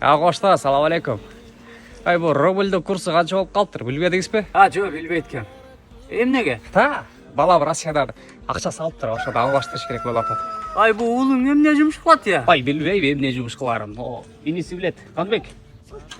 Ағошта, салам алейкум. Ай, бұл рубльді курсы қанша болып қалыптыр, білбедіңіз бе? Жо, билбейт экен. Эмнеге? Бала Россияда ақша салып тұр, ошода албаштырыш керек болып атат. Ай, бу уулуң эмне жумуш кылат я? Ай, билбейм эмне жумуш кыларын. Иниси билет. Канбек,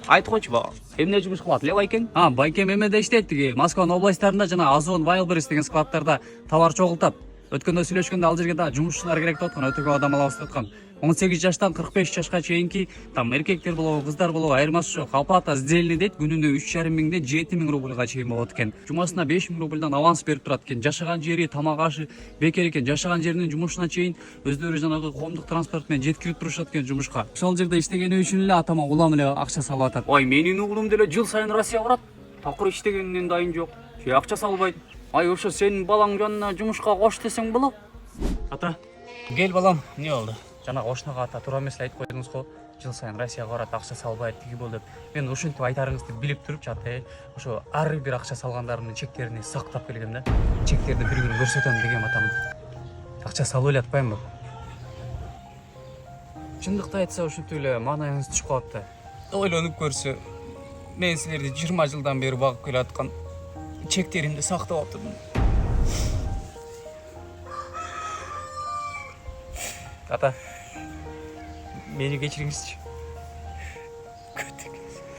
айт койчу бала. Эмне жумуш кылат, ле байкең? Байкем эмеде иштейт тиги. Москва областарында жана Озон, Wildberries деген складтарда товар чогултат. Өткөндө сүйлөшкөндө ал жерге да жумушчулар керек деп аткан, өтө көп адам алабыз деп аткан. 18 жаштан 45 жашка чейинки там эркектер болобу, кыздар болобу айырмасы жок. Оплата сдельный дейт, күнүнө 3,5 миңден 7 миң рубльга чейин болот экен. Жумасына 5 миң рубльдан аванс берип турат экен. Жашаган жери, тамак ашы бекер экен. Жашаган жеринин жумушуна чейин өздөрү жанагы коомдук транспорт менен жеткирип турушат экен жумушка. Ошол жерде иштегени үчүн эле атама улам эле акча салып атат. Ай, менин уулум деле жыл сайын Россия барат. Такыр иштегенинен дайын жок. Же акча салбайт. Ай, ошо сенин балаң жанына жумушка кош десең болот. Ата, Гел балам, не болду? Жана ошнага ата туура эмес айтып койдуңуз го. Жыл сайын Россияга барат, акча салбайт, тиги болду деп. Мен ошентип айтарыңызды билип туруп чаты, ошо ар бир акча салгандардын чектерин сактап келгем да. Чектерди бир күнү көрсөтөм дегем атам. Акча салып эле атпаймынбы? Чындыкты айтса ушинтип эле маанайыңыз түшүп калат да. Ойлонуп көрсө, мен силерди 20 жылдан бери багып келе аткан чектеримди сактап атырмын. Ата, мени кечириңизчи.